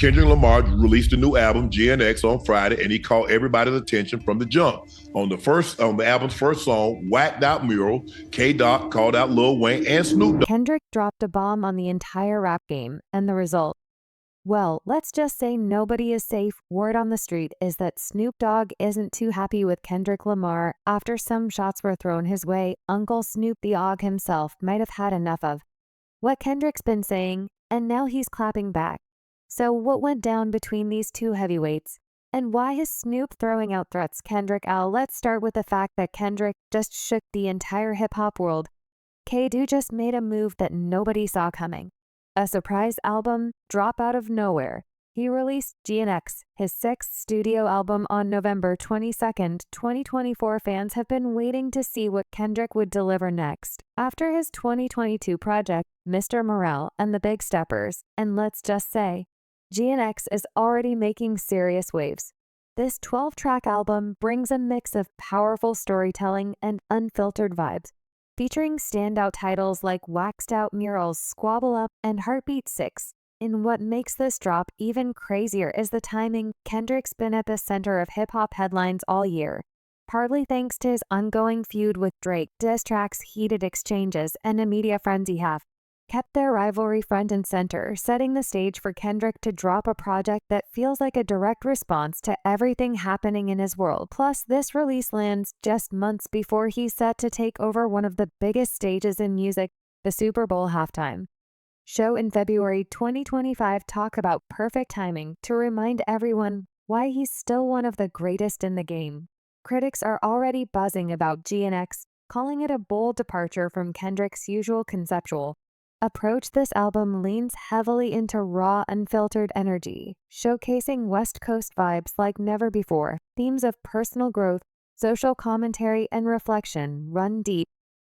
Kendrick Lamar released a new album, GNX, on Friday, and he caught everybody's attention from the jump. On the album's first song, Whacked Out Mural, K-Dot called out Lil Wayne and Snoop Dogg. Kendrick dropped a bomb on the entire rap game, and the result? Well, let's just say nobody is safe. Word on the street is that Snoop Dogg isn't too happy with Kendrick Lamar after some shots were thrown his way. Uncle Snoop Dogg himself might have had enough of what Kendrick's been saying, and now he's clapping back. So what went down between these two heavyweights? And why is Snoop throwing out threats? Kendrick L. Let's start with the fact that Kendrick just shook the entire hip-hop world. K-Do just made a move that nobody saw coming. A surprise album drop out of nowhere. He released GNX, his sixth studio album, on November 22nd, 2024. Fans have been waiting to see what Kendrick would deliver next after his 2022 project, Mr. Morale and the Big Steppers, and let's just say, GNX is already making serious waves. This 12-track album brings a mix of powerful storytelling and unfiltered vibes, featuring standout titles like Waxed Out Murals, Squabble Up, and Heartbeat 6. And what makes this drop even crazier is the timing. Kendrick's been at the center of hip-hop headlines all year, partly thanks to his ongoing feud with Drake. Diss tracks, heated exchanges, and a media frenzy have kept their rivalry front and center, setting the stage for Kendrick to drop a project that feels like a direct response to everything happening in his world. Plus, this release lands just months before he's set to take over one of the biggest stages in music, the Super Bowl halftime show in February 2025. Talk about perfect timing to remind everyone why he's still one of the greatest in the game. Critics are already buzzing about GNX, calling it a bold departure from Kendrick's usual conceptual approach. This album leans heavily into raw, unfiltered energy, showcasing West Coast vibes like never before. Themes of personal growth, social commentary, and reflection run deep,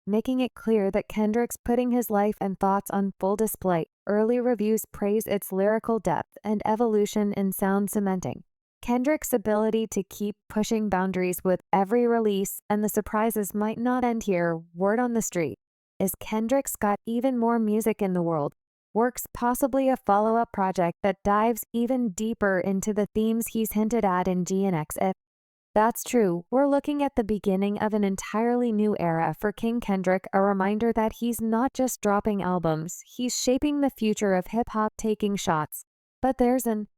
making it clear that Kendrick's putting his life and thoughts on full display. Early reviews praise its lyrical depth and evolution in sound, cementing Kendrick's ability to keep pushing boundaries with every release, and the surprises might not end here. Word on the street is Kendrick's got even more music in the world, works, possibly a follow-up project that dives even deeper into the themes he's hinted at in GNX. If that's true, we're looking at the beginning of an entirely new era for King Kendrick, a reminder that he's not just dropping albums, he's shaping the future of hip-hop, taking shots. But there's an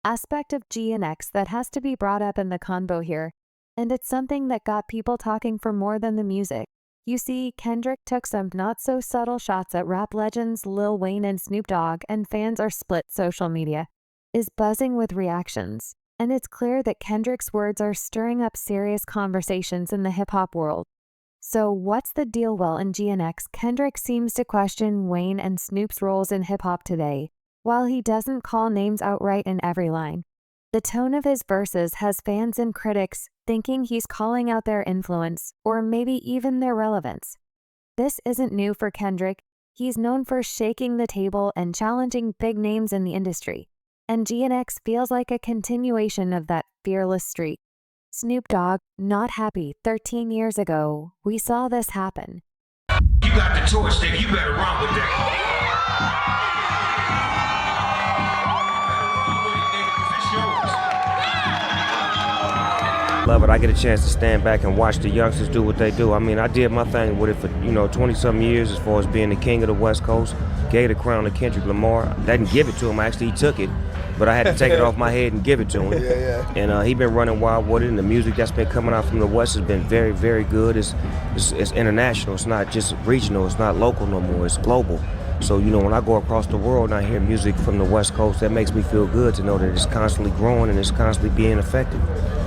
aspect of GNX that has to be brought up in the convo here, and it's something that got people talking for more than the music. You see, Kendrick took some not-so-subtle shots at rap legends Lil Wayne and Snoop Dogg, and fans are split. Social media is buzzing with reactions, and it's clear that Kendrick's words are stirring up serious conversations in the hip-hop world. So what's the deal? Well, in GNX, Kendrick seems to question Wayne and Snoop's roles in hip-hop today. While he doesn't call names outright in every line, the tone of his verses has fans and critics thinking he's calling out their influence, or maybe even their relevance. This isn't new for Kendrick. He's known for shaking the table and challenging big names in the industry, and GNX feels like a continuation of that fearless streak. Snoop Dogg, not happy. 13 years ago, we saw this happen. You got the torch, nigga. You better run with that. Love it. I get a chance to stand back and watch the youngsters do what they do. I mean, I did my thing with it for 20-something years as far as being the king of the West Coast. Gave the crown to Kendrick Lamar. I didn't give it to him. Actually, he took it, but I had to take it off my head and give it to him. Yeah. And he been running wild with it, and the music that's been coming out from the West has been very, very good. It's international. It's not just regional. It's not local no more. It's global. So, when I go across the world and I hear music from the West Coast, that makes me feel good to know that it's constantly growing and it's constantly being effective.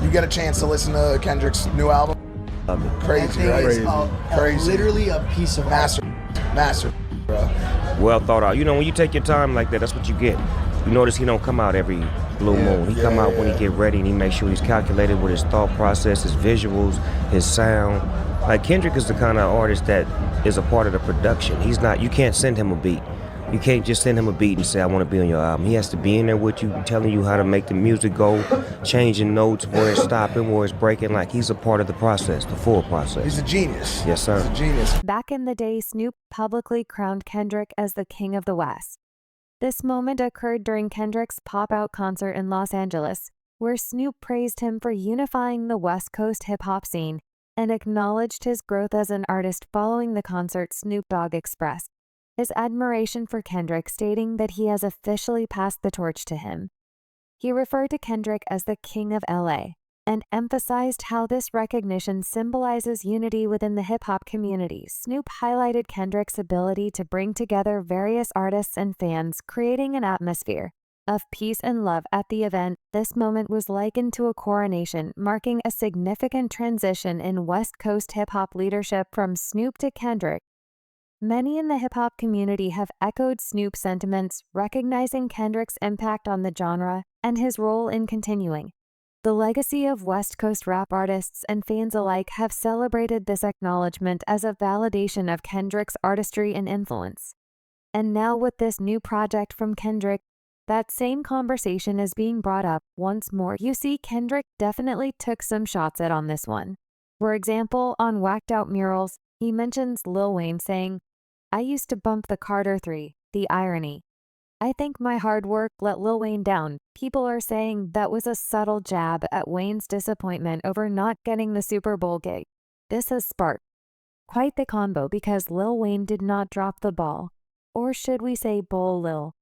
You get a chance to listen to Kendrick's new album? Love it. Crazy, right? Crazy. Literally a piece of Master, bro. Well thought out. When you take your time like that, that's what you get. You notice he don't come out every blue moon. He come out when he get ready, and he makes sure he's calculated with his thought process, his visuals, his sound. Like, Kendrick is the kind of artist that is a part of the production. He's not, you can't send him a beat. You can't just send him a beat and say, I want to be on your album. He has to be in there with you, telling you how to make the music go, changing notes, where it's stopping, where it's breaking. Like, he's a part of the process, the full process. He's a genius. Yes, sir. He's a genius. Back in the day, Snoop publicly crowned Kendrick as the king of the West. This moment occurred during Kendrick's pop-out concert in Los Angeles, where Snoop praised him for unifying the West Coast hip-hop scene and acknowledged his growth as an artist. Following the concert, Snoop Dogg expressed his admiration for Kendrick, stating that he has officially passed the torch to him. He referred to Kendrick as the King of LA and emphasized how this recognition symbolizes unity within the hip-hop community. Snoop highlighted Kendrick's ability to bring together various artists and fans, creating an atmosphere of peace and love at the event. This moment was likened to a coronation, marking a significant transition in West Coast hip-hop leadership from Snoop to Kendrick. Many in the hip-hop community have echoed Snoop's sentiments, recognizing Kendrick's impact on the genre and his role in continuing the legacy of West Coast rap. Artists and fans alike have celebrated this acknowledgement as a validation of Kendrick's artistry and influence. And now with this new project from Kendrick, that same conversation is being brought up once more. You see, Kendrick definitely took some shots at on this one. For example, on Whacked Out Murals, he mentions Lil Wayne saying, "I used to bump the Carter 3, the irony. I think my hard work let Lil Wayne down." People are saying that was a subtle jab at Wayne's disappointment over not getting the Super Bowl gig. This has sparked quite the combo because Lil Wayne did not drop the ball. Or should we say Bull Lil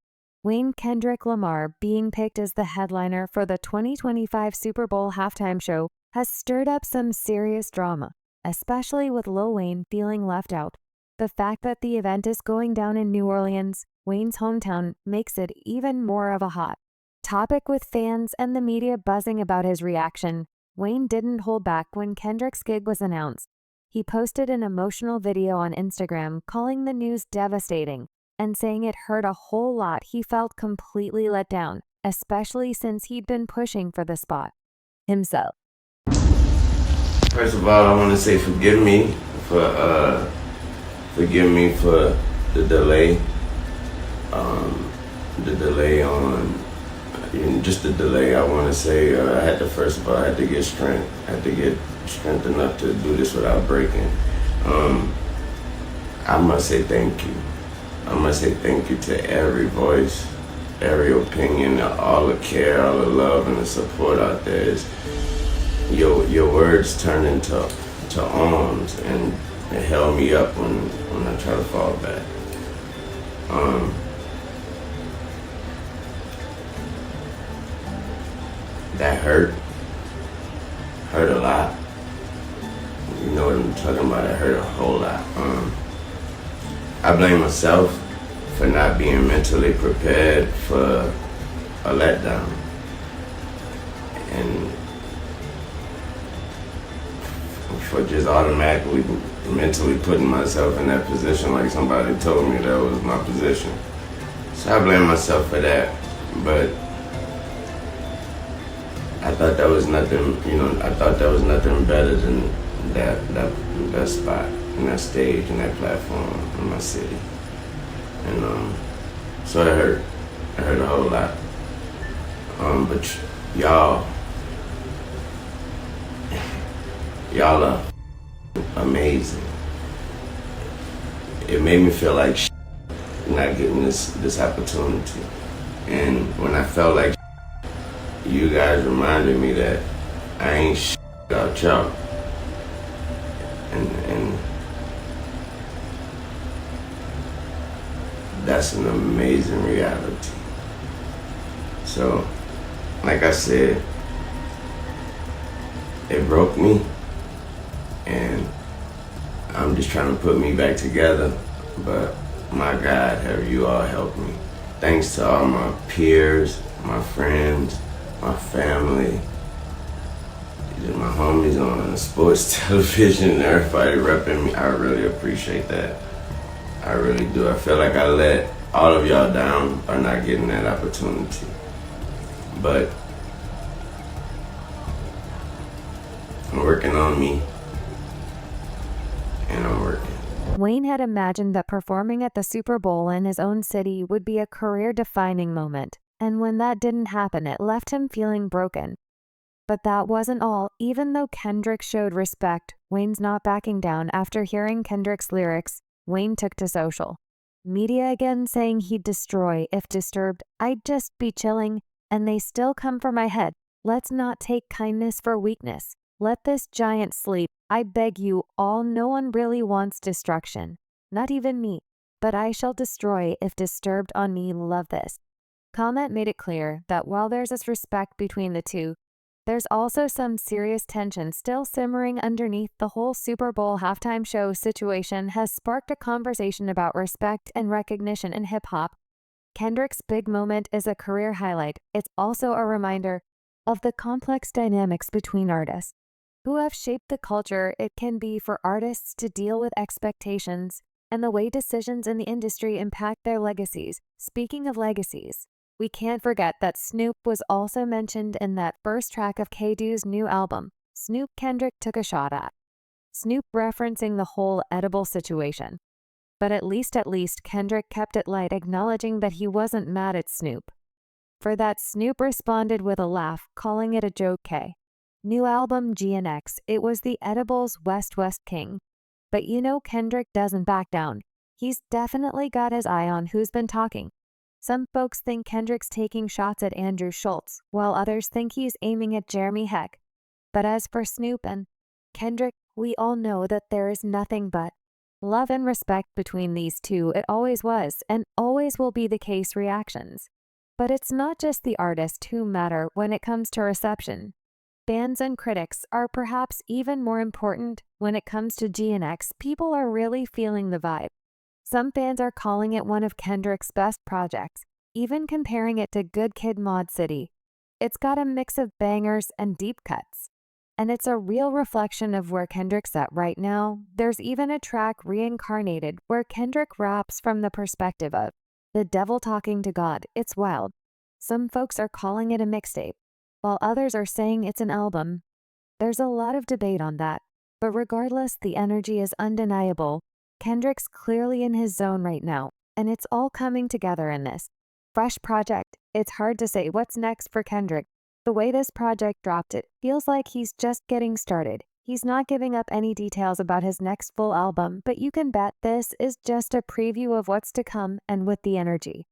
Wayne? Kendrick Lamar being picked as the headliner for the 2025 Super Bowl halftime show has stirred up some serious drama, especially with Lil Wayne feeling left out. The fact that the event is going down in New Orleans, Wayne's hometown, makes it even more of a hot topic, with fans and the media buzzing about his reaction. Wayne didn't hold back when Kendrick's gig was announced. He posted an emotional video on Instagram calling the news devastating and saying it hurt a whole lot. He felt completely let down, especially since he'd been pushing for the spot himself. First of all, I want to say forgive me for the delay. Just the delay. I want to say I had to get strength. I had to get strength enough to do this without breaking. I must say thank you. I must say thank you to every voice, every opinion, all the care, all the love, and the support out there. Your words turned into arms, and it held me up when I try to fall back. That hurt a lot. You know what I'm talking about? It hurt a whole lot. I blame myself for not being mentally prepared for a letdown, and for just automatically mentally putting myself in that position like somebody told me that was my position. So I blame myself for that, but I thought that was nothing, I thought that was nothing better than that spot and that stage and that platform in my city. And so it hurt a whole lot. But y'all are amazing. It made me feel like not getting this opportunity. And when I felt like you guys reminded me that I ain't without y'all. And that's an amazing reality. So, like I said, it broke me, and I'm just trying to put me back together, but my God, have you all helped me. Thanks to all my peers, my friends, my family, my homies on sports television, everybody repping me. I really appreciate that. I really do. I feel like I let all of y'all down by not getting that opportunity. But I'm working on me, and I'm working. Wayne had imagined that performing at the Super Bowl in his own city would be a career-defining moment, and when that didn't happen, it left him feeling broken. But that wasn't all. Even though Kendrick showed respect, Wayne's not backing down. After hearing Kendrick's lyrics, Wayne took to social Media again saying he'd destroy if disturbed. I'd just be chilling, and they still come for my head. Let's not take kindness for weakness. Let this giant sleep. I beg you all, no one really wants destruction. Not even me. But I shall destroy if disturbed on me. Love this. Comment made it clear that while there's this respect between the two, there's also some serious tension still simmering underneath. The whole Super Bowl halftime show situation has sparked a conversation about respect and recognition in hip-hop. Kendrick's big moment is a career highlight. It's also a reminder of the complex dynamics between artists who have shaped the culture. It can be for artists to deal with expectations and the way decisions in the industry impact their legacies. Speaking of legacies, we can't forget that Snoop was also mentioned in that first track of K-Du's new album. Snoop Kendrick took a shot at Snoop, referencing the whole edible situation. But at least Kendrick kept it light, acknowledging that he wasn't mad at Snoop. For that, Snoop responded with a laugh, calling it a joke. New album GNX, it was the edibles West King. But you know Kendrick doesn't back down. He's definitely got his eye on who's been talking. Some folks think Kendrick's taking shots at Andrew Schultz, while others think he's aiming at Jeremy Heck. But as for Snoop and Kendrick, we all know that there is nothing but love and respect between these two. It always was and always will be the case. Reactions. But it's not just the artist who matter when it comes to reception. Fans and critics are perhaps even more important when it comes to GNX. People are really feeling the vibe. Some fans are calling it one of Kendrick's best projects, even comparing it to Good Kid, Mod City. It's got a mix of bangers and deep cuts, and it's a real reflection of where Kendrick's at right now. There's even a track, Reincarnated, where Kendrick raps from the perspective of the devil talking to God. It's wild. Some folks are calling it a mixtape, while others are saying it's an album. There's a lot of debate on that, but regardless, the energy is undeniable. Kendrick's clearly in his zone right now, and it's all coming together in this fresh project. It's hard to say what's next for Kendrick. The way this project dropped, it feels like he's just getting started. He's not giving up any details about his next full album, but you can bet this is just a preview of what's to come. And with the energy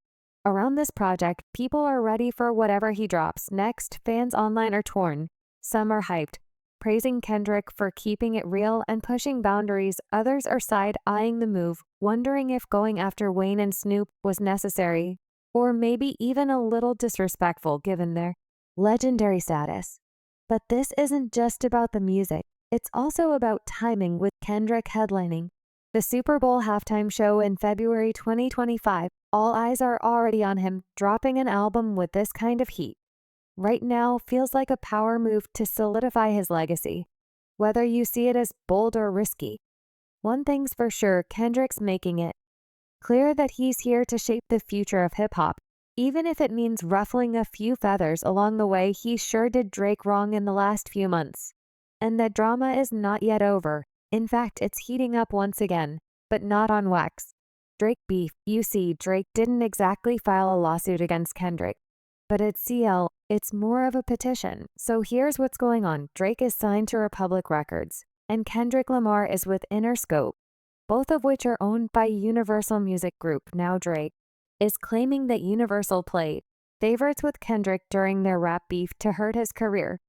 around this project, people are ready for whatever he drops next. Fans online are torn. Some are hyped, praising Kendrick for keeping it real and pushing boundaries. Others are side-eyeing the move, wondering if going after Wayne and Snoop was necessary, or maybe even a little disrespectful given their legendary status. But this isn't just about the music. It's also about timing, with Kendrick headlining the Super Bowl halftime show in February 2025. All eyes are already on him. Dropping an album with this kind of heat right now feels like a power move to solidify his legacy. Whether you see it as bold or risky, one thing's for sure, Kendrick's making it clear that he's here to shape the future of hip-hop, even if it means ruffling a few feathers along the way. He sure did Drake wrong in the last few months. And the drama is not yet over. In fact, it's heating up once again, but not on wax. Drake beef. You see, Drake didn't exactly file a lawsuit against Kendrick, but at CL, it's more of a petition. So here's what's going on. Drake is signed to Republic Records, and Kendrick Lamar is with Interscope, both of which are owned by Universal Music Group. Now Drake is claiming that Universal played favorites with Kendrick during their rap beef to hurt his career.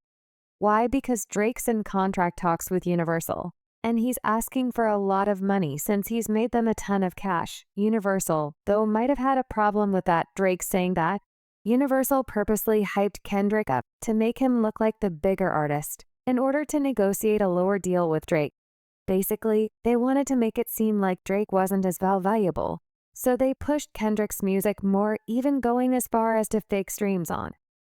Why? Because Drake's in contract talks with Universal, and he's asking for a lot of money since he's made them a ton of cash. Universal, though, might have had a problem with that. Drake saying that Universal purposely hyped Kendrick up to make him look like the bigger artist in order to negotiate a lower deal with Drake. Basically, they wanted to make it seem like Drake wasn't as valuable, so they pushed Kendrick's music more, even going as far as to fake streams on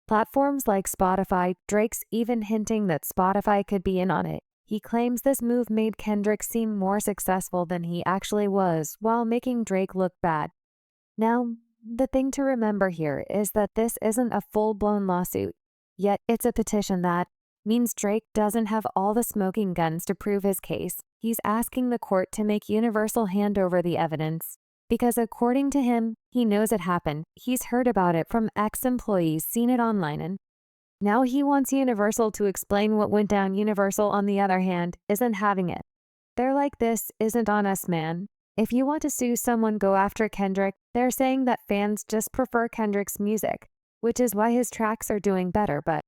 platforms like Spotify. Drake's even hinting that Spotify could be in on it. He claims this move made Kendrick seem more successful than he actually was, while making Drake look bad. Now, the thing to remember here is that this isn't a full-blown lawsuit, yet it's a petition. That means Drake doesn't have all the smoking guns to prove his case. He's asking the court to make Universal hand over the evidence, because according to him, he knows it happened. He's heard about it from ex-employees, seen it online, and now he wants Universal to explain what went down. Universal, on the other hand, isn't having it. They're like, this isn't on us, man. If you want to sue someone, go after Kendrick. They're saying that fans just prefer Kendrick's music, which is why his tracks are doing better, but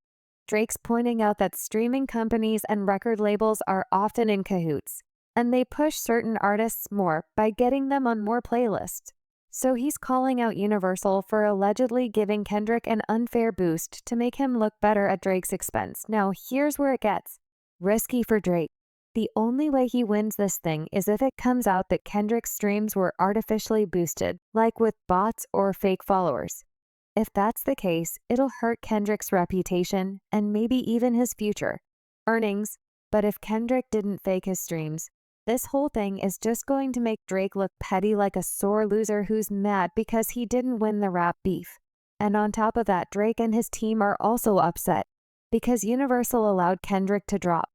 Drake's pointing out that streaming companies and record labels are often in cahoots, and they push certain artists more by getting them on more playlists. So he's calling out Universal for allegedly giving Kendrick an unfair boost to make him look better at Drake's expense. Now, here's where it gets risky for Drake. The only way he wins this thing is if it comes out that Kendrick's streams were artificially boosted, like with bots or fake followers. If that's the case, it'll hurt Kendrick's reputation and maybe even his future earnings. But if Kendrick didn't fake his streams, this whole thing is just going to make Drake look petty, like a sore loser who's mad because he didn't win the rap beef. And on top of that, Drake and his team are also upset because Universal allowed Kendrick to drop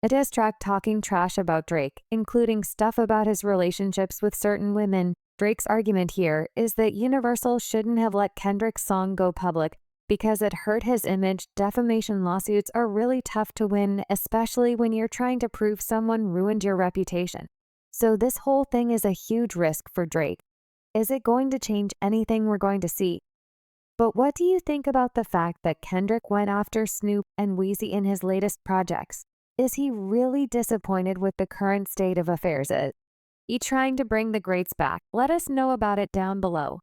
a diss track talking trash about Drake, including stuff about his relationships with certain women. Drake's argument here is that Universal shouldn't have let Kendrick's song go public because it hurt his image. Defamation lawsuits are really tough to win, especially when you're trying to prove someone ruined your reputation. So this whole thing is a huge risk for Drake. Is it going to change anything? We're going to see. But what do you think about the fact that Kendrick went after Snoop and Weezy in his latest projects? Is he really disappointed with the current state of affairs? Is he trying to bring the greats back? Let us know about it down below.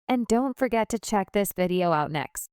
And don't forget to check this video out next.